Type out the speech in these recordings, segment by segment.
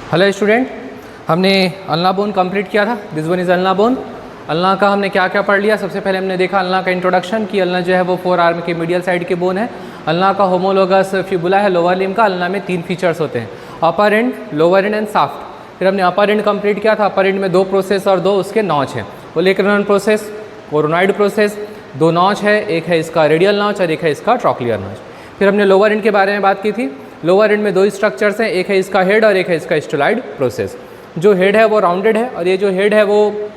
Hello student, हमने ulna bone complete किया था। This one is ulna bone. Ulna का हमने क्या क्या पढ़ लिया। सबसे पहले हमने देखा अल्ना का इंट्रोडक्शन कि अल्ना जो है वो 4 आर्म के मीडियल साइड के बोन है। अल्ना का होमोलोगस फिबुला है लोअर लिम्ब का। अल्ना में 3 फीचर्स होते हैं, upper end, lower end and shaft. फिर हमने अपर एंड कंप्लीट किया था। अपर एंड में 2 प्रोसेस और 2 उसके नॉच हैं। ओलेक्रनल प्रोसेस, कोरोनॉइड प्रोसेस, 2 नॉच है, एक है इसका रेडियल नॉच और एक है इसका ट्रॉक्लियर नॉच। फिर हमने लोअर एंड के बारे में बात की थी। लोअर एंड में 2 स्ट्रक्चर्स हैं, एक है इसका हेड और एक है इसका स्टेलॉइड प्रोसेस। जो हेड है वो राउंडेड है और ये जो हेड है वो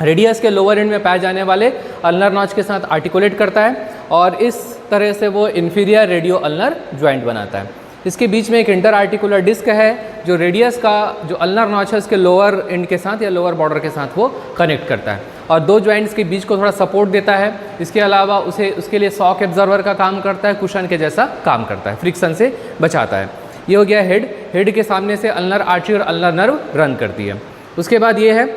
रेडियस के लोअर एंड में पाए जाने वाले अल्नर नॉच के साथ आर्टिकुलेट करता है और इस तरह से वो इन्फीरियर रेडियो अल्नर ज्वाइंट बनाता है। इसके बीच में एक इंटर आर्टिकुलर डिस्क है जो रेडियस का जो अल्नर नॉच है उसके लोअर एंड के साथ या लोअर बॉर्डर के साथ वो कनेक्ट करता है और 2 ज्वाइंट्स के बीच को थोड़ा सपोर्ट देता है। इसके अलावा उसके लिए शॉक एब्जॉर्वर का काम करता है, कुशन के जैसा काम करता है, फ्रिक्शन से बचाता है। ये हो गया हेड। हेड के सामने से अल्नर आर्टरी और अल्नर नर्व रन करती है। उसके बाद ये है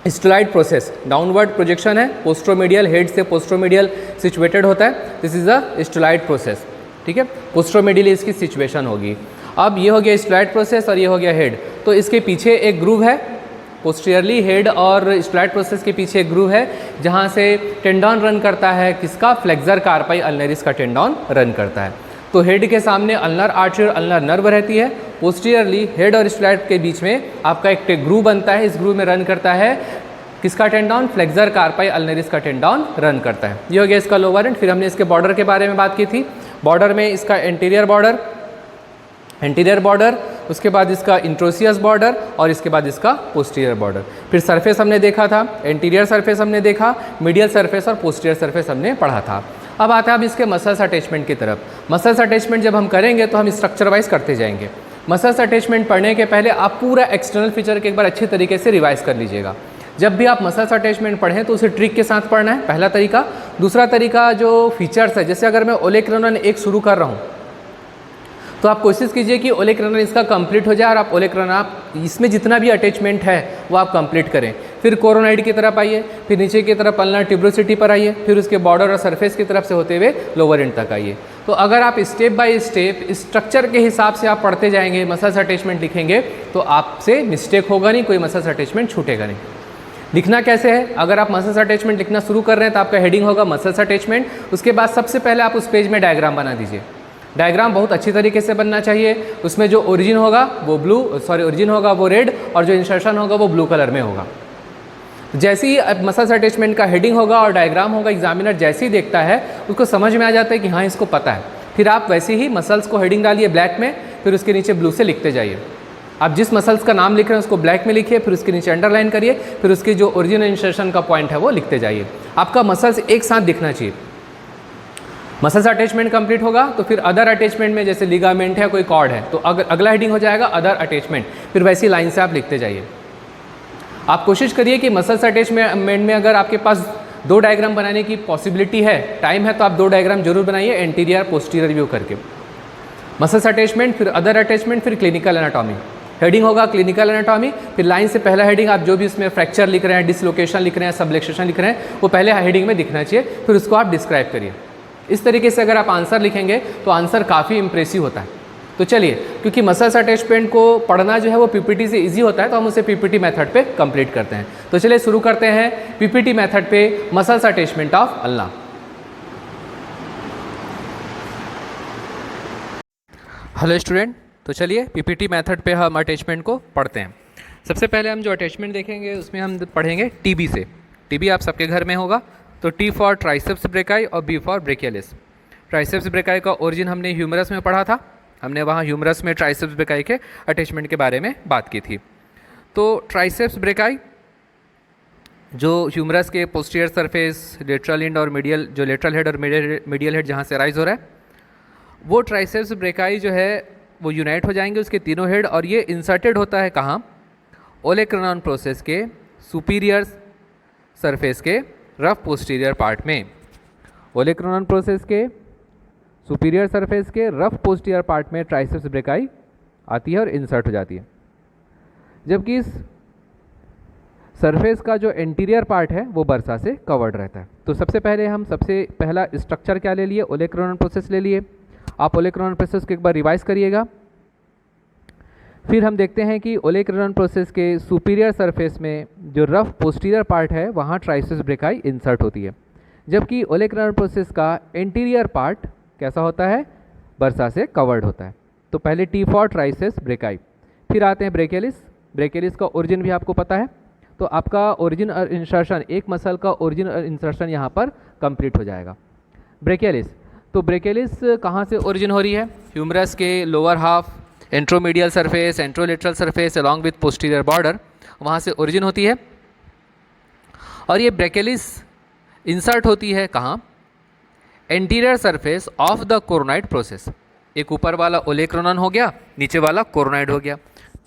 स्टेलॉइड प्रोसेस। डाउनवर्ड प्रोजेक्शन है, पोस्ट्रोमीडियल, हेड से पोस्ट्रोमीडियल सिचुएटेड होता है। This is a styloid process. ठीक है, पोस्ट्रोमीडियल इसकी सिचुएशन होगी। अब ये हो गया स्टेलॉइड प्रोसेस और ये हो गया हेड। तो इसके पीछे एक ग्रूव है, पोस्टीरियरली हेड और स्टेलॉइड प्रोसेस के पीछे एक ग्रूव है जहाँ से टेंडॉन रन करता है। किसका? फ्लेक्सर कार्पाई अल्नरिस का टेंडॉन रन करता है। तो हेड के सामने अल्नर आर्टरी और अल्नर नर्व रहती है। पोस्टीरियरली हेड और स्टेलॉइड के बीच में आपका एक ग्रूव बनता है। इस ग्रूव में रन करता है किसका टेंडॉन? फ्लेक्सर कार्पाई अल्नरिस का टेंडॉन रन करता है। ये हो गया इसका लोअर एंड। फिर हमने इसके बॉर्डर के बारे में बात की थी। बॉर्डर में इसका एंटीरियर बॉर्डर, उसके बाद इसका इंट्रोसियस बॉर्डर और इसके बाद इसका पोस्टीरियर बॉर्डर। फिर सरफेस हमने देखा था, एंटीरियर सरफेस हमने देखा, मीडियल सरफेस और पोस्टीरियर सरफेस हमने पढ़ा था। अब आता है अब इसके मसल्स अटैचमेंट की तरफ। मसल्स अटैचमेंट जब हम करेंगे तो हम स्ट्रक्चर वाइज करते जाएंगे। मसल्स अटैचमेंट पढ़ने के पहले आप पूरा एक्सटर्नल फीचर के एक बार अच्छे तरीके से रिवाइज कर लीजिएगा। जब भी आप मसल्स अटैचमेंट पढ़ें तो उसे ट्रिक के साथ पढ़ना है, पहला तरीका। दूसरा तरीका जो फीचर्स है, जैसे अगर मैं ओलेक्रनल 1 शुरू कर रहा हूँ तो आप कोशिश कीजिए कि ओलेक्रनल इसका कंप्लीट हो जाए और आप ओलेक्रनल आप इसमें जितना भी अटैचमेंट है वो आप कंप्लीट करें। फिर कोरोनॉइड की तरफ आइए, फिर नीचे की तरफ अल्नर ट्यूब्रोसिटी पर आइए, फिर उसके बॉर्डर और सरफेस की तरफ से होते हुए लोअर एंड तक आइए। तो अगर आप स्टेप बाय स्टेप स्ट्रक्चर के हिसाब से आप पढ़ते जाएंगे, मसल्स अटैचमेंट लिखेंगे तो आपसे मिस्टेक होगा नहीं, कोई मसल्स अटैचमेंट छूटेगा नहीं। लिखना कैसे है? अगर आप मसल्स अटैचमेंट लिखना शुरू कर रहे हैं तो आपका हेडिंग होगा मसल्स अटैचमेंट। उसके बाद सबसे पहले आप उस पेज में डायग्राम बना दीजिए। डायग्राम बहुत अच्छी तरीके से बनना चाहिए। उसमें जो ओरिजिन होगा वो ओरिजिन होगा वो रेड और जो इंसर्शन होगा वो ब्लू कलर में होगा। जैसे ही मसल्स अटैचमेंट का हेडिंग होगा और डायग्राम होगा, एग्जामिनर जैसे ही देखता है उसको समझ में आ जाता है कि हाँ इसको पता है। फिर आप वैसे ही मसल्स को हेडिंग डालिए ब्लैक में, फिर उसके नीचे ब्लू से लिखते जाइए। आप जिस मसल्स का नाम लिख रहे हैं उसको ब्लैक में लिखिए, फिर उसके नीचे अंडरलाइन करिए, फिर उसकी जो ओरिजिन इंसर्शन का पॉइंट है वो लिखते जाइए। आपका मसल्स एक साथ दिखना चाहिए। मसल्स अटैचमेंट कंप्लीट होगा तो फिर अदर अटैचमेंट में जैसे लिगामेंट है, कोई कॉर्ड है, तो अगला हेडिंग हो जाएगा अदर अटैचमेंट। फिर वैसी लाइन से आप लिखते जाइए। आप कोशिश करिए कि मसल्स अटैचमेंट में अगर आपके पास 2 डायग्राम बनाने की पॉसिबिलिटी है, टाइम है, तो आप 2 डायग्राम जरूर बनाइए एंटीरियर पोस्टीरियर व्यू करके। मसल्स अटैचमेंट, फिर अदर अटैचमेंट, फिर क्लिनिकल एनाटॉमी। हेडिंग होगा क्लिनिकल एनाटॉमी, फिर लाइन से पहला हेडिंग आप जो भी इसमें फ्रैक्चर लिख रहे हैं, डिसलोकेशन लिख रहे हैं, सबलेक्सेशन लिख रहे हैं, वो पहले हेडिंग में दिखना चाहिए, फिर उसको आप डिस्क्राइब करिए। इस तरीके से अगर आप आंसर लिखेंगे तो आंसर काफ़ी इंप्रेसिव होता है। तो चलिए, क्योंकि मसल्स अटैचमेंट को पढ़ना जो है वो पीपीटी से इजी होता है तो हम उसे पीपीटी मेथड पे कंप्लीट करते हैं। तो चलिए शुरू करते हैं पीपीटी मेथड पे muscles attachment of ulna. Hello student, तो चलिए पीपीटी मेथड पे हम अटैचमेंट को पढ़ते हैं। सबसे पहले हम जो अटैचमेंट देखेंगे उसमें हम पढ़ेंगे टीबी से। टीबी आप सबके घर में होगा। तो टी फॉर ट्राइसेप्स ब्रेकाई और B for brachialis. Triceps brachii का ओरिजिन हमने ह्यूमरस में पढ़ा था। हमने वहाँ ह्यूमरस में ट्राइसेप्स ब्रेकाई के अटैचमेंट के बारे में बात की थी। तो ट्राइसेप्स ब्रेकाई जो ह्यूमरस के पोस्टीरियर सरफेस, लेटरल एंड और मीडियल, जो लेटरल हेड और मीडियल हेड जहाँ से राइज हो रहा है, वो ट्राइसेप्स ब्रेकाई जो है वो यूनाइट हो जाएंगे उसके तीनों हेड। और ये इंसर्टेड होता है कहाँ? ओलेक्रनॉन प्रोसेस के सुपीरियर सरफेस के रफ पोस्टीरियर पार्ट में। ओलेक्रनॉन प्रोसेस के सुपीरियर सरफेस के रफ पोस्टीरियर पार्ट में ट्राइसेप्स ब्रेकाई आती है और इंसर्ट हो जाती है। जबकि इस सरफेस का जो एंटीरियर पार्ट है वो बर्सा से कवर्ड रहता है। तो सबसे पहला स्ट्रक्चर क्या ले लिए? ओलेक्रनॉन प्रोसेस ले लिए। आप ओलेक्रनॉन प्रोसेस को एक बार रिवाइज करिएगा। फिर हम देखते हैं कि ओलेक्रानोन प्रोसेस के सुपीरियर सरफेस में जो रफ पोस्टीरियर पार्ट है वहाँ ट्राइसेप्स ब्रेकाई इंसर्ट होती है, जबकि ओलेक्रानोन प्रोसेस का एंटीरियर पार्ट कैसा होता है, बर्सा से कवर्ड होता है। तो पहले टी फॉर ट्राइसेप्स ब्रेकाई। फिर आते हैं ब्रेकेलिस। ब्रेकेलिस का ओरिजिन भी आपको पता है, तो आपका ओरिजिन और इंसर्शन, एक मसल का ओरिजिन और इंसर्शन यहाँ पर कंप्लीट हो जाएगा। ब्रेकेलिस, तो ब्रेकेलिस कहाँ से ओरिजिन हो रही है, ह्यूमरस के lower half, anteromedial surface, anterolateral surface along with posterior border, वहाँ से ओरिजिन होती है। और ये ब्रेकेलिस इंसर्ट होती है कहाँ, anterior surface of the coronoid process. एक ऊपर वाला ओलेक्रानोन हो गया, नीचे वाला कोरोनाइड हो गया।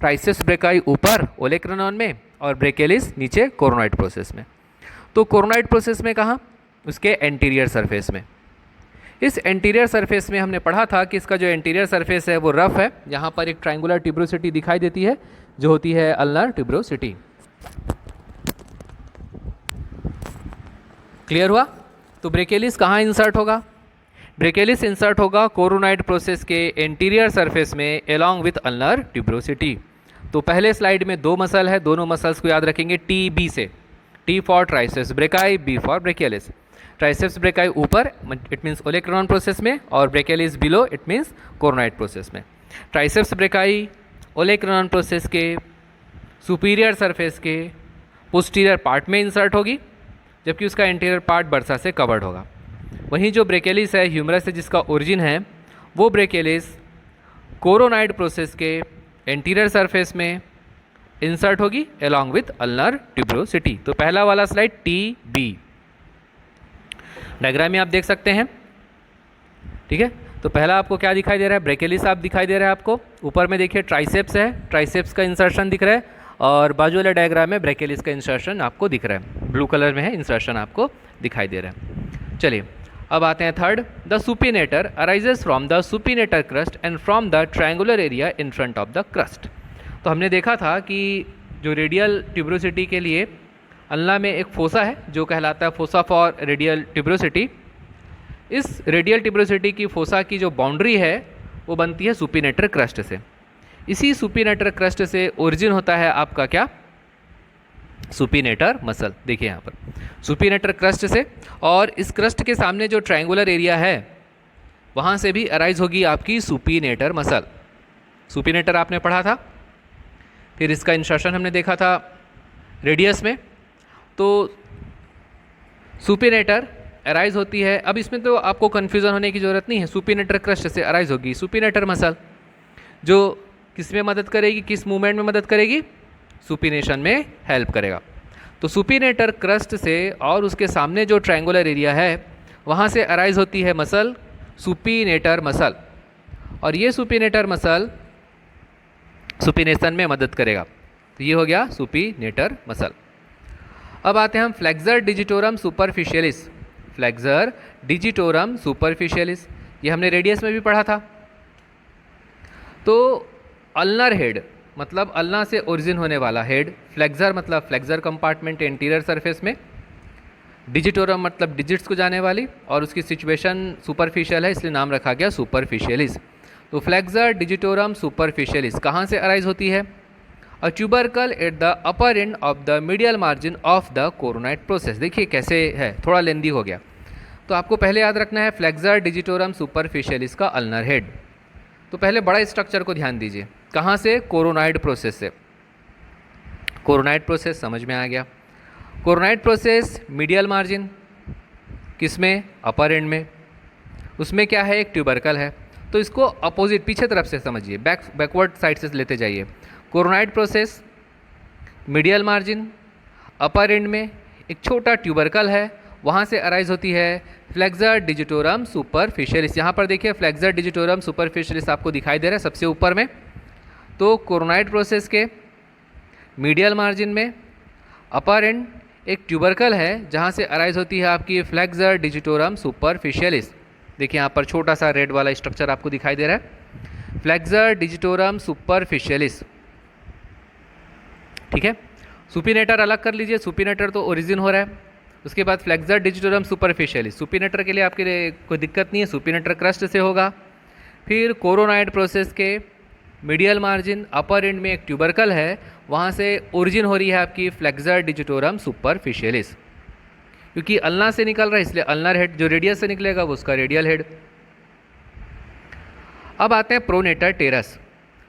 ट्राइसेप्स ब्रेकाई ऊपर ओलेक्रानोन में और ब्रेकेलिस नीचे कोरोनाइड प्रोसेस में। तो कोरोनाइड प्रोसेस में कहाँ, उसके एंटीरियर सरफेस में। इस एंटीरियर सरफेस में हमने पढ़ा था कि इसका जो एंटीरियर सरफेस है वो रफ है। यहाँ पर एक ट्रायंगुलर ट्यूब्रोसिटी दिखाई देती है जो होती है अल्नर ट्यूब्रोसिटी। क्लियर हुआ। तो ब्रेकेलिस कहाँ इंसर्ट होगा, ब्रेकेलिस इंसर्ट होगा कोरोनाइड प्रोसेस के एंटीरियर सरफेस में एलॉन्ग विथ अल्नर ट्यूब्रोसिटी। तो पहले स्लाइड में दो मसल है, दोनों मसल्स को याद रखेंगे टी बी से, T for triceps brachii, B for brachialis. Triceps brachii ऊपर इट मीन्स ओलेक्रानोन प्रोसेस में और brachialis below it means coronoid process में। ट्राइसेप्स ब्रेकाई ओलेक्रानोन प्रोसेस के सुपीरियर सरफेस के पोस्टीरियर पार्ट में इंसर्ट होगी, जबकि उसका इंटीरियर पार्ट बर्सा से कवर्ड होगा। वहीं जो ब्रेकेलिस है ह्यूमरस से जिसका ओरिजिन है, वो ब्रेकेलिस कोरोनाइड प्रोसेस के एंटीरियर सरफेस में इंसर्ट होगी अलॉन्ग विथ अल्नर ट्यूब्रोसिटी। तो पहला वाला स्लाइड टी बी डायग्राम में आप देख सकते हैं, ठीक है। तो पहला आपको क्या दिखाई दे रहा है, ब्रेकेलिस आप दिखाई दे रहा है आपको। ऊपर में देखिए ट्राइसेप्स है, ट्राइसेप्स का इंसर्शन दिख रहा है, और बाजू वाले डायग्राम में ब्रेकेलिस का इंसर्शन आपको दिख रहा है, ब्लू कलर में है इंसर्शन आपको दिखाई दे रहा है। चलिए अब आते हैं third. The supinator arises from the supinator crust and from the triangular area in front of the crust. तो हमने देखा था कि जो रेडियल ट्यूब्रोसिटी के लिए अल्ना में एक फोसा है जो कहलाता है फोसा फॉर रेडियल ट्यूब्रोसिटी। इस रेडियल ट्यूब्रोसिटी की फोसा की जो बाउंड्री है वो बनती है सुपिनेटर क्रस्ट से। इसी सुपिनेटर क्रस्ट से ओरिजिन होता है आपका क्या, सुपिनेटर मसल। देखिए यहाँ पर सुपिनेटर क्रस्ट से, और इस क्रस्ट के सामने जो ट्रायंगुलर एरिया है वहाँ से भी अराइज होगी आपकी सुपिनेटर मसल। सुपिनेटर आपने पढ़ा था, फिर इसका इंसर्शन हमने देखा था रेडियस में। तो सुपिनेटर अराइज होती है, अब इसमें तो आपको कन्फ्यूज़न होने की ज़रूरत नहीं है, सुपिनेटर क्रस्ट से अराइज होगी सुपिनेटर मसल, जो किस में मदद करेगी, किस मूवमेंट में मदद करेगी, सुपिनेशन में हेल्प करेगा। तो सुपिनेटर क्रस्ट से और उसके सामने जो ट्रायंगुलर एरिया है वहाँ से अराइज होती है मसल सुपिनेटर मसल, और ये सुपिनेटर मसल सुपिनेशन में मदद करेगा। तो ये हो गया सुपिनेटर मसल। अब आते हैं हम flexor digitorum superficialis. Flexor digitorum superficialis ये हमने रेडियस में भी पढ़ा था। तो अल्नर हेड मतलब अल्ना से ओरिजिन होने वाला हेड, फ्लेक्सर मतलब फ्लेक्सर कंपार्टमेंट एंटीरियर सरफेस में, डिजिटोरम मतलब डिजिट्स को जाने वाली, और उसकी सिचुएशन सुपरफिशियल है इसलिए नाम रखा गया सुपरफिशियलिस। तो फ्लेक्सर डिजिटोरम सुपरफिशियलिस कहाँ से अराइज होती है, a tubercle at the upper end of the medial margin of the coronoid process. देखिए कैसे है, थोड़ा लेंदी हो गया। तो आपको पहले याद रखना है फ्लेक्सर डिजिटोरम सुपरफिशियलिस का अल्नर हेड। तो पहले बड़ा स्ट्रक्चर को ध्यान दीजिए, कहाँ से, कोरोनाइड प्रोसेस से। कोरोनाइड प्रोसेस समझ में आ गया। कोरोनाइड प्रोसेस मीडियल मार्जिन किस में, अपर एंड में, उसमें क्या है, एक ट्यूबरकल है। तो इसको अपोजिट पीछे तरफ से समझिए, बैकवर्ड साइड से लेते जाइए। Coronoid process medial margin, upper end में एक छोटा ट्यूबरकल है, वहाँ से अराइज होती है फ्लेक्सर डिजिटोरम सुपरफिशियलिस। यहाँ पर देखिए फ्लेक्सर डिजिटोरम सुपरफिशियलिस आपको दिखाई दे रहा है सबसे ऊपर में। तो कोरोनाइड प्रोसेस के मीडियल मार्जिन में अपर एंड एक ट्यूबरकल है जहाँ से अराइज होती है आपकी फ्लेक्सर डिजिटोरम सुपरफिशियलिस। देखिए यहाँ पर छोटा सा रेड वाला स्ट्रक्चर आपको दिखाई दे रहा है, फ्लेक्सर डिजिटोरम सुपरफिशियलिस। ठीक है, सुपिनेटर अलग कर लीजिए, सुपिनेटर तो ओरिजिन हो रहा है। उसके बाद फ्लेक्सर डिजिटोरम सुपरफिशियलिस, सुपिनेटर के लिए आपके लिए कोई दिक्कत नहीं है, सुपिनेटर क्रस्ट से होगा। फिर कोरोनाइड प्रोसेस के मीडियल मार्जिन अपर एंड में एक ट्यूबरकल है, वहाँ से ओरिजिन हो रही है आपकी फ्लेक्सर डिजिटोरम सुपरफिशियलिस, क्योंकि अल्ना से निकल रहा है इसलिए अल्नर हेड, जो रेडियस से निकलेगा वो उसका रेडियल हेड। अब आते हैं प्रोनेटर टेरस।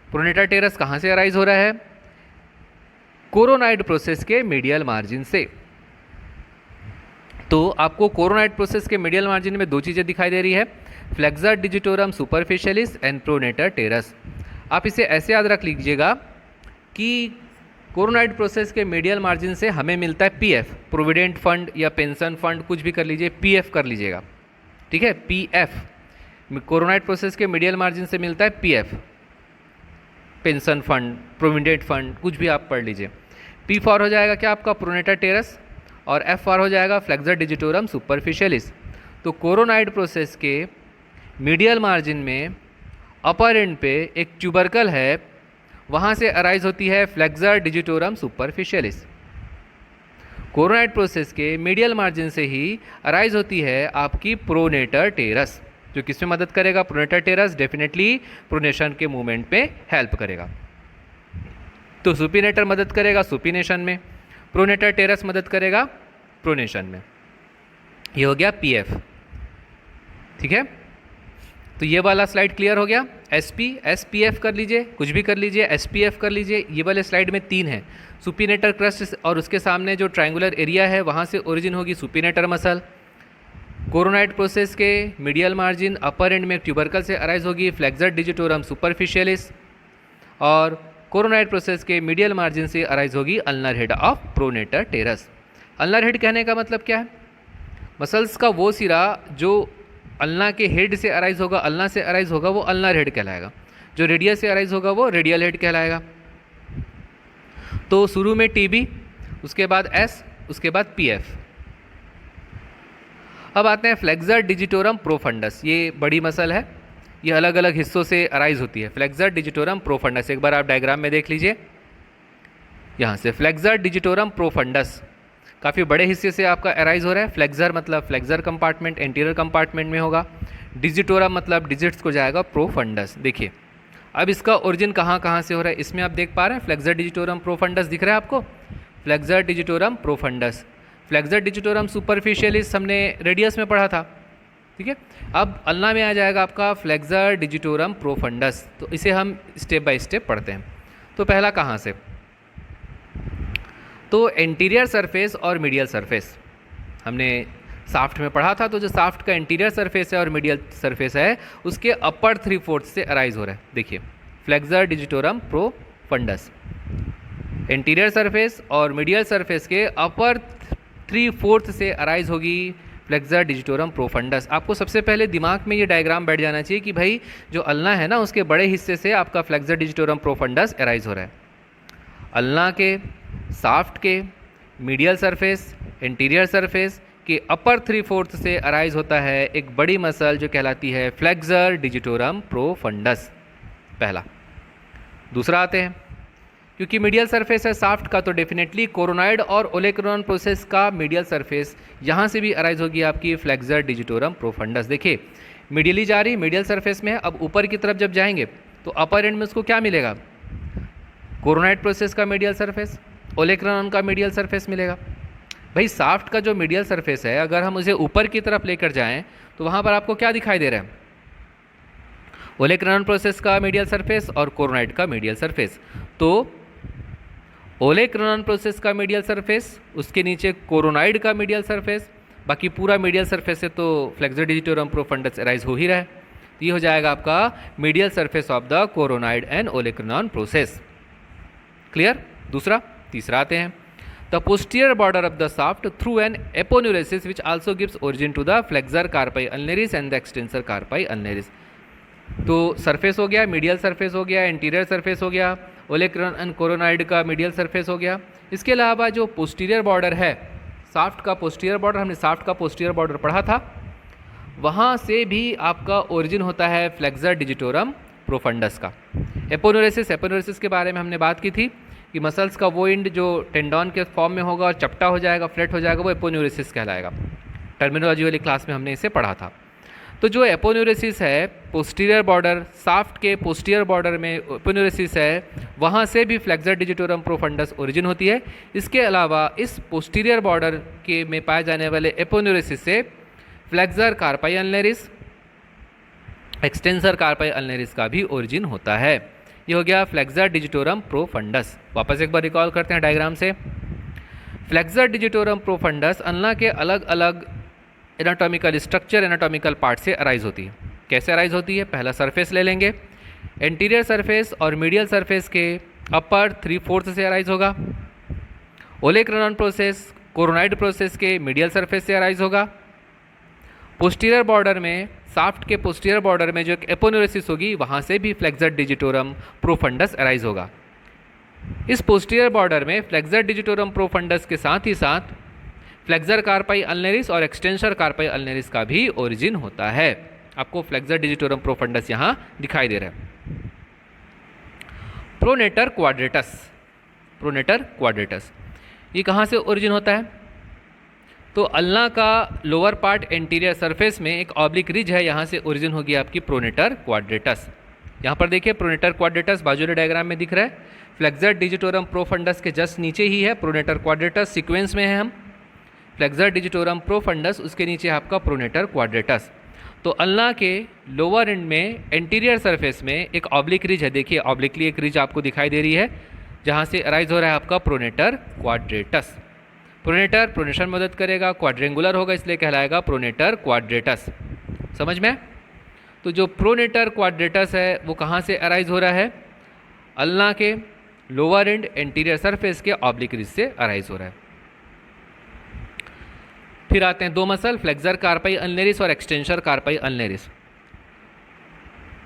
प्रोनेटर टेरस कहाँ से अराइज हो रहा है? कोरोनाइड प्रोसेस के मीडियल मार्जिन से। तो आपको कोरोनाइड प्रोसेस के मीडियल मार्जिन में दो चीज़ें दिखाई दे रही है, flexor digitorum superficialis and pronator teres. आप इसे ऐसे याद रख लीजिएगा कि कोरोनाइड प्रोसेस के मीडियल मार्जिन से हमें मिलता है पीएफ, प्रोविडेंट फंड या पेंशन फंड, कुछ भी कर लीजिए, पीएफ कर लीजिएगा, ठीक है। पीएफ कोरोनाइड प्रोसेस के मीडियल मार्जिन से मिलता है PF, pension fund, provident fund, कुछ भी आप पढ़ लीजिए। पी फॉर हो जाएगा क्या आपका प्रोनेटर टेरस, और एफ फॉर हो जाएगा फ्लेक्सर डिजिटोरम सुपरफिशियलिस। तो कोरोनाइड प्रोसेस के मीडियल मार्जिन में अपर एंड पे एक ट्यूबरकल है, वहाँ से अराइज होती है flexor digitorum superficialis. Coronoid process के मीडियल मार्जिन से ही अराइज होती है आपकी प्रोनेटर टेरस, जो किसमें मदद करेगा? प्रोनेटर टेरस डेफिनेटली प्रोनेशन के मूवमेंट पे हेल्प करेगा। तो सुपिनेटर मदद करेगा सुपिनेशन में, प्रोनेटर टेरस मदद करेगा प्रोनेशन में। ये हो गया पीएफ, ठीक है। तो ये वाला स्लाइड क्लियर हो गया। एसपी, एसपीएफ कर लीजिए, कुछ भी कर लीजिए, एसपीएफ कर लीजिए। ये वाले स्लाइड में 3 है, सुपिनेटर क्रस्ट और उसके सामने जो ट्रायंगुलर एरिया है वहाँ से ओरिजिन होगी सुपिनेटर मसल। कोरोनाइड प्रोसेस के मीडियल मार्जिन अपर एंड में ट्यूबरकल से अराइज होगी फ्लेक्सर डिजिटोरम सुपरफिशियलिस, और कोरोनाइड प्रोसेस के मीडियल मार्जिन से अराइज होगी ulnar head of pronator teres. Ulnar head कहने का मतलब क्या है? मसल्स का वो सिरा जो अल्ना के हेड से अराइज होगा, अल्ना से अराइज होगा, वो अल्नर हेड कहलाएगा। जो रेडियस से अराइज होगा वो रेडियल हेड कहलाएगा। तो शुरू में टीबी, उसके बाद एस, उसके बाद पीएफ। अब आते हैं फ्लेक्सर डिजिटोरम प्रोफंडस। ये बड़ी मसल है, ये अलग अलग हिस्सों से अराइज होती है। फ्लेक्सर डिजिटोरम प्रोफंडस, एक बार आप डायग्राम में देख लीजिए, यहाँ से फ्लेक्सर डिजिटोरम प्रोफंडस काफ़ी बड़े हिस्से से आपका अराइज हो रहा है। फ्लेक्सर मतलब फ्लेक्सर कंपार्टमेंट, एंटीरियर कंपार्टमेंट में होगा। डिजिटोरम मतलब डिजिट्स को जाएगा प्रोफंडस। देखिए अब इसका ओरिजिन कहाँ कहाँ से हो रहा है, इसमें आप देख पा रहे हैं फ्लेक्सर डिजिटोरम प्रोफंडस दिख रहा है आपको, flexor digitorum profundis. Flexor digitorum superficialis हमने रेडियस में पढ़ा था, ठीक है। अब अल्ना में आ जाएगा आपका फ्लेक्सर डिजिटोरम प्रोफंडस। तो इसे हम स्टेप बाय स्टेप पढ़ते हैं। तो पहला कहाँ से? तो एंटीरियर सरफेस और मीडियल सरफेस हमने साफ्ट में पढ़ा था। तो जो साफ्ट का एंटीरियर सरफेस है और मीडियल सरफेस है उसके अपर 3/4 से अराइज हो रहा है। देखिए flexor digitorum profundis, anterior surface और मीडियल सरफेस के अपर 3/4 से अराइज होगी फ्लेक्सर डिजिटोरम प्रोफंडस। आपको सबसे पहले दिमाग में ये डायग्राम बैठ जाना चाहिए कि भाई जो अल्ना है ना उसके बड़े हिस्से से आपका फ्लेक्सर डिजिटोरम प्रोफंडस अराइज हो रहा है। अल्ना के, साफ्ट के, मीडियल सरफेस, एंटीरियर सरफेस के अपर 3/4 से अराइज होता है एक बड़ी मसल जो कहलाती है फ्लेक्सर डिजिटोरम प्रोफंडस, पहला। दूसरा आते हैं, क्योंकि मीडियल सरफेस है साफ्ट का तो डेफिनेटली कोरोनाइड और ओलेक्रोन प्रोसेस का मीडियल सरफेस यहाँ से भी अराइज होगी आपकी फ्लेक्सर डिजिटोरम प्रोफंडस। देखिए मीडियली जा रही, मीडियल सरफेस में है। अब ऊपर की तरफ जब जाएंगे तो अपर एंड में उसको क्या मिलेगा? कोरोनाइड प्रोसेस का मीडियल सरफेस, ओलेक्रोन का मीडियल सरफेस मिलेगा। भाई साफ्ट का जो मीडियल सरफेस है अगर हम उसे ऊपर की तरफ लेकर जाएं तो वहाँ पर आपको क्या दिखाई दे रहा है? ओलेक्रोन प्रोसेस का मीडियल सरफेस और कोरोनाइड का मीडियल सरफेस। तो ओलेक्रोन प्रोसेस का मीडियल सरफेस, उसके नीचे कोरोनाइड का मीडियल सरफेस, बाकी पूरा मीडियल सरफेस से तो फ्लेक्सर डिजिटोरम प्रोफंडस अराइज हो ही रहा है। तो ये हो जाएगा आपका medial surface of the coronoid and olecranon process. Clear? दूसरा। तीसरा आते हैं, the posterior border of the shaft through an aponeurosis which also gives origin to the flexor carpi ulnaris and the extensor carpi ulnaris. तो surface हो गया, medial surface हो गया, anterior surface हो गया, ओलेक्रोन एंड कोरोनाइड का मीडियल सरफेस हो गया। इसके अलावा जो पोस्टीरियर बॉर्डर है साफ्ट का, पोस्टीरियर बॉर्डर, हमने साफ्ट का पोस्टीरियर बॉर्डर पढ़ा था, वहाँ से भी आपका ओरिजिन होता है फ्लेक्सर डिजिटोरम प्रोफंडस का। एपोन्यूरेसिस, एपोन्यूरेसिस के बारे में हमने बात की थी कि मसल्स का वो एंड जो टेंडन के फॉर्म में होगा और चपटा हो जाएगा, फ्लैट हो जाएगा, वो एपोन्यूरेसिस कहलाएगा। टर्मिनोलॉजी वाली क्लास में हमने इसे पढ़ा था। तो जो एपोन्यूरोसिस है पोस्टीरियर बॉर्डर, शाफ्ट के पोस्टीरियर बॉर्डर में एपोन्यूरोसिस है, वहाँ से भी फ्लेक्सर डिजिटोरम प्रोफंडस ओरिजिन होती है। इसके अलावा इस पोस्टीरियर बॉर्डर के में पाए जाने वाले एपोन्यूरोसिस से फ्लेक्सर कार्पाई अल्नेरिस, एक्सटेंसर कार्पाई अल्नेरिस का भी ओरिजिन होता है। ये हो गया फ्लेक्सर डिजिटोरम प्रोफंडस। वापस एक बार रिकॉल करते हैं डायग्राम से। फ्लेक्सर डिजिटोरम प्रोफंडस अल्ना के अलग अलग एनाटॉमिकल स्ट्रक्चर, एनाटॉमिकल पार्ट से अराइज होती है। कैसे अराइज होती है? पहला सरफेस ले लेंगे, एंटीरियर सरफेस और मीडियल सरफेस के अपर 3/4 से अराइज होगा। ओलेक्रानॉन प्रोसेस कोरोनाइड प्रोसेस के मीडियल सरफेस से अराइज होगा। पोस्टीरियर बॉर्डर में, शाफ्ट के पोस्टीरियर बॉर्डर में जो एक एपोन्यूरोसिस होगी, वहाँ से भी फ्लेक्सर डिजिटोरम प्रोफंडस अराइज होगा। इस पोस्टीरियर बॉर्डर में फ्लेक्सर डिजिटोरम प्रोफंडस के साथ ही साथ फ्लेक्सर कार्पाई अल्नेरिस और एक्सटेंसर कार्पाई अल्नेरिस का भी ओरिजिन होता है। आपको फ्लेक्सर डिजिटोरम प्रोफंडस यहाँ दिखाई दे रहा है। प्रोनेटर क्वाड्रेटस, प्रोनेटर क्वाड्रेटस ये कहाँ से ओरिजिन होता है? तो अल्ना का लोअर पार्ट एंटीरियर सरफेस में एक ऑब्लिक रिज है, यहाँ से ओरिजिन होगी आपकी प्रोनेटर क्वाड्रेटस। यहाँ पर देखिए प्रोनेटर क्वाड्रेटस बाजू वाले डायग्राम में दिख रहा है। फ्लेक्सर डिजिटोरम प्रोफंडस के जस्ट नीचे ही है प्रोनेटर क्वाड्रेटस, सीक्वेंस में है हम। फ्लेक्सर डिजिटोरम प्रोफंडस, उसके नीचे आपका प्रोनेटर क्वाड्रेटस। तो अल्ना के लोअर एंड में एंटीरियर सरफेस में एक ऑब्लिक रिज है, देखिए ऑब्लिकली एक रिज आपको दिखाई दे रही है, जहाँ से अराइज हो रहा है आपका प्रोनेटर क्वाड्रेटस। प्रोनेटर प्रोनेशन में मदद करेगा, क्वाड्रेंगुलर होगा इसलिए कहलाएगा प्रोनेटर क्वाड्रेटस। समझ में? तो जो प्रोनेटर क्वाड्रेटस है वो कहाँ से अराइज हो रहा है? अल्ना के लोअर एंड एंटीरियर सरफेस के ऑब्लिक रिज से अराइज हो रहा है। फिर आते हैं दो मसल, फ्लेक्सर कार्पाई अल्नेरिस और एक्सटेंसर कार्पाई अल्नेरिस।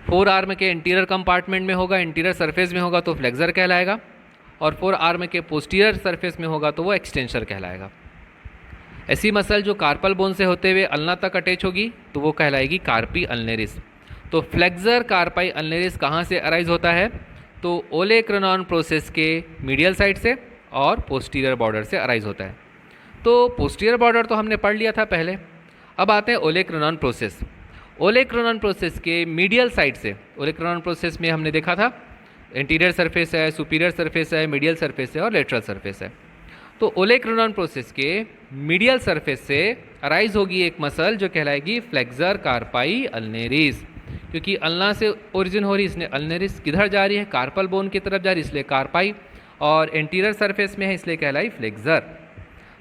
4 आर्म के इंटीरियर कंपार्टमेंट में होगा, इंटीरियर सरफेस में होगा तो फ्लेक्सर कहलाएगा, और 4 आर्म के पोस्टीरियर सरफेस में होगा तो वो एक्सटेंसर कहलाएगा। ऐसी मसल जो कार्पल बोन से होते हुए अल्ना तक अटैच होगी तो वो कहलाएगी कार्पी अल्नेरिस। तो फ्लेक्सर कार्पाई अल्नेरिस कहाँ से अराइज होता है? तो ओलेक्रानॉन प्रोसेस के मीडियल साइड से और पोस्टीरियर बॉर्डर से अराइज होता है। तो पोस्टीरियर बॉर्डर तो हमने पढ़ लिया था पहले। अब आते हैं ओलेक्रानॉन प्रोसेस। ओलेक्रानॉन प्रोसेस के मीडियल साइड से, ओलेक्रानॉन प्रोसेस में हमने देखा था इंटीरियर सरफेस है, सुपीरियर सरफेस है, मीडियल सरफेस है और लेटरल सरफेस है। तो ओलेक्रानॉन प्रोसेस के मीडियल सरफेस से अराइज होगी एक मसल जो कहलाएगी फ्लेक्सर कार्पाई अल्नेरिस। क्योंकि अल्ना से ओरिजिन हो रही, इसने अल्नेरिस किधर जा रही है? कार्पल बोन की तरफ जा रही, इसलिए कार्पाई, और एंटीरियर सरफेस में है इसलिए कहलाई फ्लेक्सर।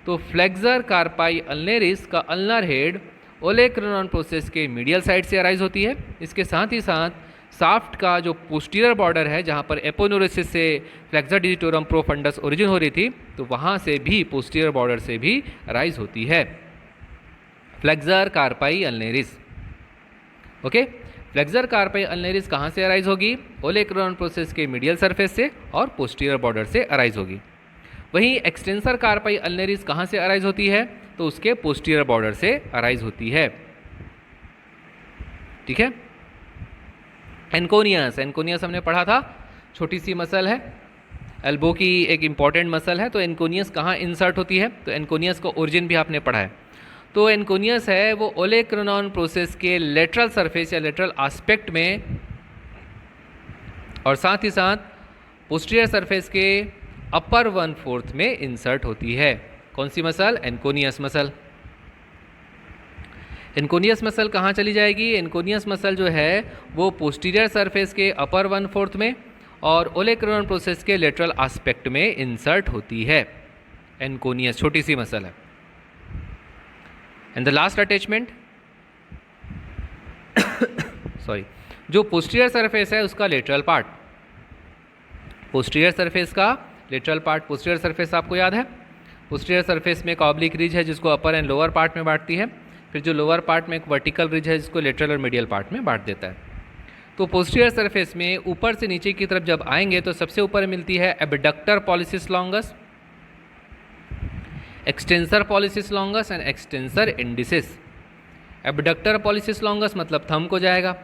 तो फ्लेक्सर कार्पाई अल्नेरिस का अल्नर हेड ओलेक्रानॉन प्रोसेस के मीडियल साइड से अराइज होती है। इसके साथ ही साथ शाफ्ट का जो पोस्टीरियर बॉर्डर है, जहाँ पर एपोन्यूरोसिस से फ्लेक्सर डिजिटोरम प्रोफंडस ओरिजिन हो रही थी, तो वहाँ से भी पोस्टीरियर बॉर्डर से भी अराइज होती है flexor carpi ulnaris. Okay, flexor carpi ulnaris कहाँ से अराइज होगी? ओलेक्रानॉन प्रोसेस के मीडियल सरफेस से और पोस्टीरियर बॉर्डर से अराइज होगी। वहीं एक्सटेंसर कार्पाई अल्नेरिस कहाँ से अराइज होती है? तो उसके पोस्टीरियर बॉर्डर से अराइज होती है। ठीक है। एनकोनियस, एनकोनियस हमने पढ़ा था, छोटी सी मसल है, एल्बो की एक इंपॉर्टेंट मसल है। तो एनकोनियस कहाँ इंसर्ट होती है? तो एनकोनियस का ओरिजिन भी आपने पढ़ा है। तो एनकोनियस है वो ओलेक्रानॉन प्रोसेस के लेटरल सरफेस या लेटरल एस्पेक्ट में और साथ ही साथ पोस्टीरियर सरफेस के अपर 1/4 में इंसर्ट होती है। कौन सी muscle? Anconeus muscle. Anconeus muscle कहाँ चली जाएगी? एनकोनियस मसल जो है वो पोस्टीरियर सरफेस के अपर 1/4 में और ओलेक्रानॉन प्रोसेस के लेटरल एस्पेक्ट में इंसर्ट होती है। एनकोनियस छोटी सी मसल है। And the last attachment sorry, जो पोस्टीरियर सरफेस है उसका लेटरल पार्ट, पोस्टीरियर सरफेस का लेटरल पार्ट, पोस्टीरियर सरफेस आपको याद है, पोस्टीरियर सरफेस में एक ऑब्लिक रिज है जिसको अपर एंड लोअर पार्ट में बांटती है, फिर जो लोअर पार्ट में एक वर्टिकल रिज है जिसको लेटरल और मीडियल पार्ट में बांट देता है। तो पोस्टीरियर सरफेस में ऊपर से नीचे की तरफ जब आएंगे तो सबसे ऊपर मिलती है abductor pollicis longus, extensor pollicis longus and extensor indices. Abductor pollicis longus मतलब थंब को जाएगा,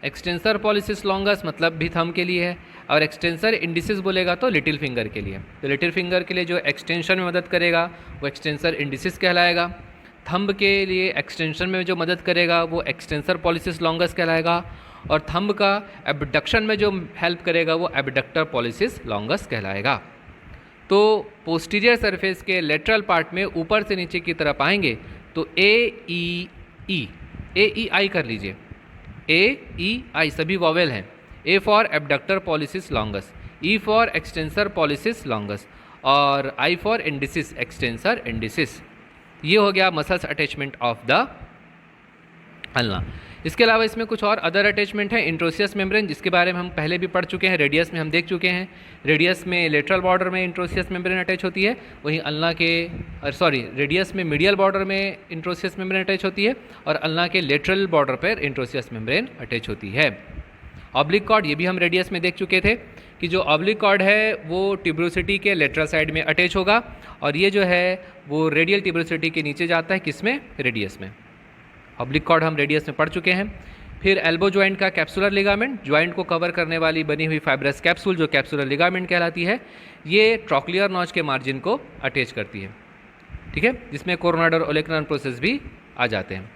एक्सटेंसर पॉलिसिस लॉन्गस मतलब भी थंब के लिए है, और एक्सटेंसर इंडिसिस बोलेगा तो लिटिल फिंगर के लिए। तो लिटिल फिंगर के लिए जो एक्सटेंशन में मदद करेगा वो एक्सटेंसर इंडिसिस कहलाएगा। थंब के लिए एक्सटेंशन में जो मदद करेगा वो एक्सटेंसर पॉलिसिस लॉन्गस कहलाएगा, और थंब का एबडक्शन में जो हेल्प करेगा वो एबडक्टर पॉलिसिस लॉन्गस कहलाएगा। तो पोस्टीरियर सरफेस के लेटरल पार्ट में ऊपर से नीचे की तरफ आएंगे तो ए ई आई कर लीजिए, A-E-I सभी वॉवेल हैं। A for abductor pollicis longus, E for extensor pollicis longus, और I for indices extensor indices. ये हो गया muscles attachment of the ulna. इसके अलावा इसमें कुछ और अदर अटैचमेंट है। इंट्रोसियस मेम्ब्रेन, जिसके बारे में हम पहले भी पढ़ चुके हैं, रेडियस में हम देख चुके हैं। रेडियस में लेटरल बॉर्डर में इंट्रोसियस मेम्ब्रेन अटैच होती है, वहीं अल्ना के रेडियस में मीडियल बॉर्डर में इंट्रोसियस मेम्ब्रेन अटैच होती है, और अल्ना के लेटरल बॉर्डर पर इंट्रोसियस मेम्ब्रेन अटैच होती है। ऑब्लिक कॉर्ड, ये भी हम रेडियस में देख चुके थे कि जो ऑब्लिक कॉर्ड है वो ट्यूबरोसिटी के लेटरल साइड में अटैच होगा, और ये जो है वो रेडियल ट्यूबरोसिटी के नीचे जाता है, किसमें, रेडियस में। ऑब्लिक कॉर्ड हम रेडियस में पढ़ चुके हैं। फिर एल्बो जॉइंट का कैप्सुलर लिगामेंट, जॉइंट को कवर करने वाली बनी हुई फाइब्रस कैप्सूल जो कैप्सुलर लिगामेंट कहलाती है, ये ट्रॉक्लियर नॉच के मार्जिन को अटैच करती है, ठीक है, जिसमें कोरोनाइड और ओलेक्रान प्रोसेस भी आ जाते हैं।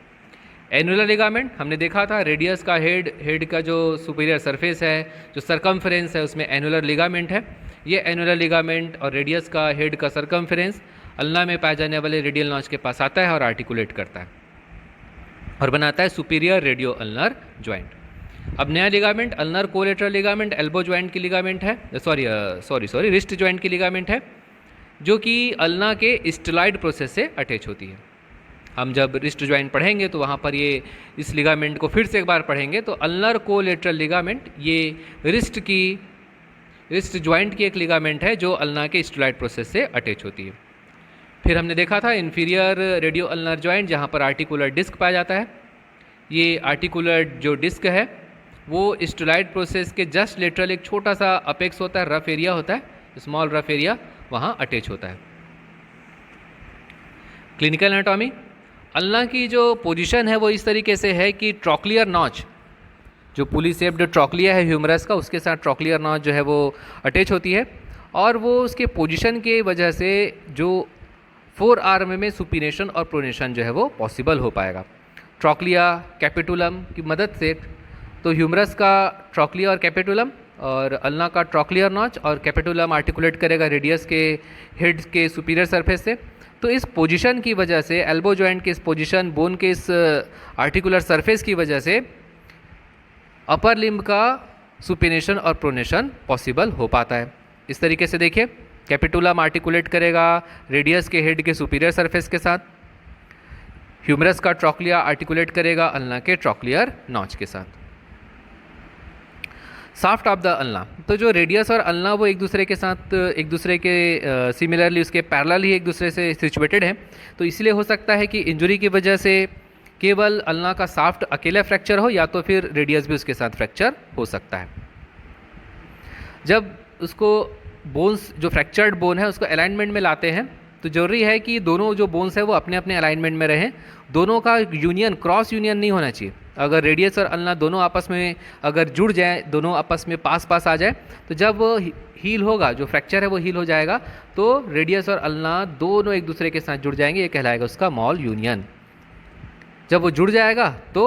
एनुलर लिगामेंट हमने देखा था, रेडियस का हेड का जो सुपीरियर सरफेस है, जो सरकमफ्रेंस है, उसमें एनुलर लिगामेंट है। ये एनुलर लिगामेंट और रेडियस का हेड का सरकमफ्रेंस अल्ना में पाए जाने वाले रेडियल नॉच के पास आता है और आर्टिकुलेट करता है और बनाता है सुपीरियर रेडियो अल्नर ज्वाइंट। अब नया ligament ulnar collateral ligament elbow joint की लिगामेंट है, सॉरी रिस्ट ज्वाइंट की लिगामेंट है, जो कि अल्ना के स्टेलॉइड प्रोसेस से अटैच होती है। हम जब रिस्ट ज्वाइंट पढ़ेंगे तो वहाँ पर ये इस लिगामेंट को फिर से एक बार पढ़ेंगे। तो अल्नर कोलेटरल लिगामेंट ये रिस्ट ज्वाइंट की एक लिगामेंट है जो अल्ना के स्टेलॉइड प्रोसेस से अटैच होती है। फिर हमने देखा था इन्फीरियर रेडियो अल्नर ज्वाइंट, जहाँ पर आर्टिकुलर डिस्क पाया जाता है। ये आर्टिकुलर जो डिस्क है वो स्टेलॉइड प्रोसेस के जस्ट लेटरल एक छोटा सा अपेक्स होता है, रफ एरिया होता है, स्मॉल रफ एरिया, वहाँ अटैच होता है। क्लिनिकल एनाटॉमी, अल्ना की जो पोजीशन है वो इस तरीके से है कि ट्रॉक्लियर नॉच, जो पुली शेप्ड ट्रॉक्लिया है ह्यूमरस का, उसके साथ ट्रॉक्लियर नॉच जो है वो अटैच होती है, और वो उसके पोजीशन के वजह से जो 4 आर्म में सुपिनेशन और प्रोनेशन जो है वो पॉसिबल हो पाएगा। ट्रॉक्लिया कैपिटुलम की मदद से, तो ह्यूमरस का ट्रॉक्लिया और कैपिटुलम, और अल्ना का ट्रॉक्लियर नॉच, और कैपिटुलम आर्टिकुलेट करेगा रेडियस के हेड के सुपीरियर सरफेस से। तो इस पोजीशन की वजह से, एल्बो जॉइंट के इस पोजीशन, बोन के इस आर्टिकुलर सरफेस की वजह से अपर लिम्ब का सुपिनेशन और प्रोनेशन पॉसिबल हो पाता है। इस तरीके से देखिए, कैपिटुलम आर्टिकुलेट करेगा रेडियस के हेड के सुपीरियर सरफेस के साथ, ह्यूमरस का ट्रॉक्लिया आर्टिकुलेट करेगा अल्ना के ट्रॉक्लियर नॉच के साथ। साफ्ट ऑफ द अल्ना, तो जो रेडियस और अल्ना वो एक दूसरे के साथ, एक दूसरे के सिमिलरली उसके पैरेलल ही एक दूसरे से सिचुएटेड हैं, तो इसलिए हो सकता है कि इंजरी की वजह से केवल अल्ना का साफ्ट अकेला फ्रैक्चर हो, या तो फिर रेडियस भी उसके साथ फ्रैक्चर हो सकता है। जब उसको बोन्स, जो फ्रैक्चर्ड बोन है, उसको अलाइनमेंट में लाते हैं, तो जरूरी है कि दोनों जो बोन्स है वो अपने अपने अलाइनमेंट में रहें, दोनों का यूनियन, क्रॉस यूनियन नहीं होना चाहिए। अगर रेडियस और अल्ना दोनों आपस में अगर जुड़ जाए, दोनों आपस में पास पास आ जाए, तो जब हील होगा, जो फ्रैक्चर है वो हील हो जाएगा, तो रेडियस और अल्ना दोनों एक दूसरे के साथ जुड़ जाएंगे, ये कहलाएगा उसका मॉल यूनियन। जब वो जुड़ जाएगा तो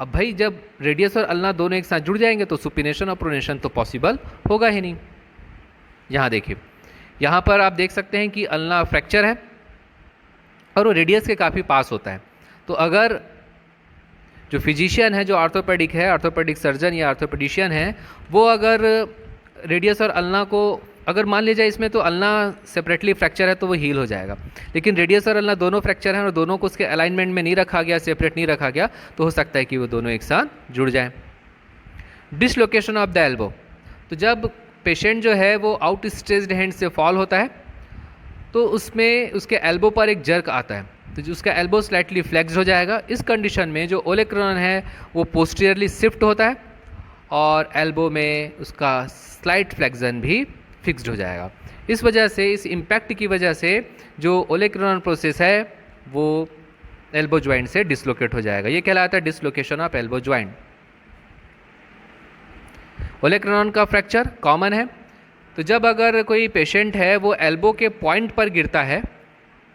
अब भाई जब रेडियस और अल्ना दोनों एक साथ जुड़ जाएंगे तो सुपिनेशन और प्रोनेशन तो पॉसिबल होगा ही नहीं। यहाँ देखिए, यहाँ पर आप देख सकते हैं कि अल्ना फ्रैक्चर है और वो रेडियस के काफ़ी पास होता है। तो अगर जो फिजिशियन है, जो ऑर्थोपेडिक है, ऑर्थोपेडिक सर्जन या ऑर्थोपेडिशियन है, वो अगर रेडियस और अल्ना को, अगर मान लीजिए इसमें तो अल्ना सेपरेटली फ्रैक्चर है तो वो हील हो जाएगा, लेकिन रेडियस और अल्ना दोनों फ्रैक्चर हैं और दोनों को उसके अलाइनमेंट में नहीं रखा गया, सेपरेट नहीं रखा गया, तो हो सकता है कि वो दोनों एक साथ जुड़ जाएं। डिसलोकेशन ऑफ द एल्बो, तो जब पेशेंट जो है वो आउट स्ट्रेच्ड हैंड से फॉल होता है तो उसमें उसके एल्बो पर एक जर्क आता है, तो जो उसका एल्बो स्लाइटली फ्लेक्स्ड हो जाएगा। इस कंडीशन में जो ओलेक्रोन है वो पोस्टीरियरली शिफ्ट होता है और एल्बो में उसका स्लाइट फ्लेक्सन भी फिक्स्ड हो जाएगा। इस वजह से, इस इम्पैक्ट की वजह से जो ओलेक्रोन प्रोसेस है वो एल्बो ज्वाइंट से डिसलोकेट हो जाएगा। ये कहलाता है डिसलोकेशन ऑफ एल्बो ज्वाइंट। ओलेक्रोन का फ्रैक्चर कॉमन है, तो जब अगर कोई पेशेंट है वो एल्बो के पॉइंट पर गिरता है,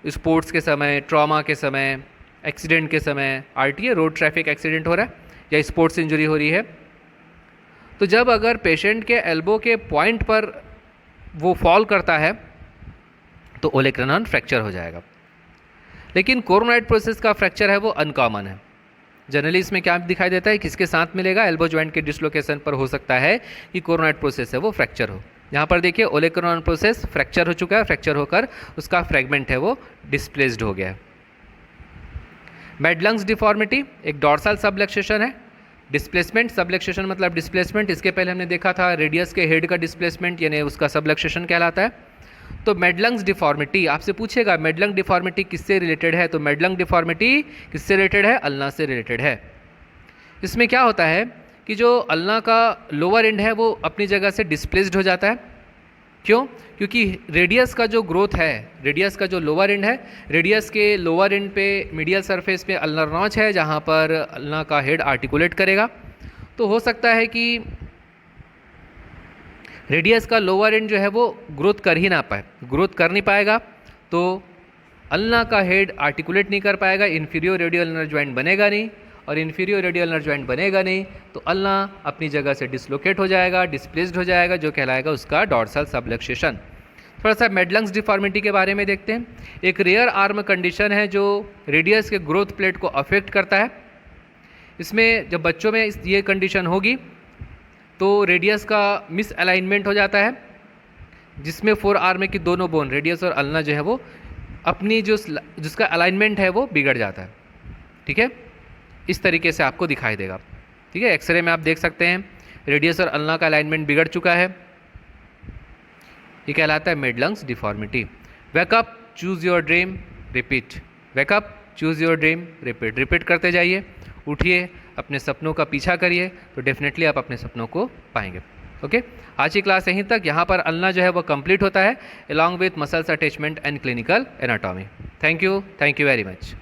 स्पोर्ट्स के समय, ट्रॉमा के समय, एक्सीडेंट के समय, आरटीए रोड ट्रैफिक एक्सीडेंट हो रहा है या स्पोर्ट्स इंजरी हो रही है, तो जब अगर पेशेंट के एल्बो के पॉइंट पर वो फॉल करता है तो ओलेक्रेनॉन फ्रैक्चर हो जाएगा। लेकिन कोरोनाइड प्रोसेस का फ्रैक्चर है वो अनकॉमन है। जनरली इसमें क्या दिखाई देता है, किसके साथ मिलेगा, एल्बो जॉइंट के डिसलोकेशन पर हो सकता है कि कोरोनाइड प्रोसेस है वो फ्रैक्चर हो। यहाँ पर देखिए ओलेक्रेनॉन प्रोसेस फ्रैक्चर हो चुका है, फ्रैक्चर होकर उसका फ्रैगमेंट है वो डिस्प्लेस्ड हो गया है। मेडलंग्स डिफॉर्मिटी एक डॉर्सल सबलक्सेशन है। डिस्प्लेसमेंट, सबलक्सेशन मतलब डिस्प्लेसमेंट, इसके पहले हमने देखा था रेडियस के हेड का डिस्प्लेसमेंट यानी उसका सबलक्सेशन कहलाता है। तो मेडलंग्स डिफॉर्मिटी आपसे पूछेगा मेडलंग डिफॉर्मिटी किससे रिलेटेड है, तो मेडलंग डिफॉर्मिटी किससे रिलेटेड है, अल्ना से रिलेटेड है। इसमें क्या होता है कि जो अल्ना का लोअर एंड है वो अपनी जगह से डिस्प्लेस्ड हो जाता है। क्यों? क्योंकि रेडियस का जो ग्रोथ है, रेडियस का जो लोअर एंड है, रेडियस के लोअर एंड पे मीडियल सरफेस पे अल्नर नॉच है जहाँ पर अल्ना का हेड आर्टिकुलेट करेगा। तो हो सकता है कि रेडियस का लोअर एंड जो है वो ग्रोथ कर ही ना पाए, ग्रोथ कर नहीं पाएगा तो अल्ना का हेड आर्टिकुलेट नहीं कर पाएगा, इन्फीरियर रेडियल नर्व जॉइंट बनेगा नहीं, और इन्फीरियर रेडियल नर्व जॉइंट बनेगा नहीं तो अल्ना अपनी जगह से डिसलोकेट हो जाएगा, डिस्प्लेस्ड हो जाएगा, जो कहलाएगा उसका डॉर्सल सबलक्सेशन। थोड़ा सा मेडलंग्स डिफॉर्मिटी के बारे में देखते हैं। एक रेयर आर्म कंडीशन है जो रेडियस के ग्रोथ प्लेट को अफेक्ट करता है। इसमें जब बच्चों में ये कंडीशन होगी तो रेडियस का मिस अलाइनमेंट हो जाता है, जिसमें फोर आर्म की दोनों बोन रेडियस और अल्ना जो है वो अपनी जिसका अलाइनमेंट है वो बिगड़ जाता है। ठीक है, इस तरीके से आपको दिखाई देगा। ठीक है, एक्सरे में आप देख सकते हैं रेडियस और अल्ना का अलाइनमेंट बिगड़ चुका है, ये कहलाता है Madelung's deformity. Wake up, choose your dream, repeat. Wake up, choose your dream, repeat. Repeat करते जाइए, उठिए, अपने सपनों का पीछा करिए तो डेफिनेटली आप अपने सपनों को पाएंगे। ओके, आज की क्लास यहीं तक। यहाँ पर अल्ना जो है वो कंप्लीट होता है along with muscles attachment and clinical anatomy. Thank you very much.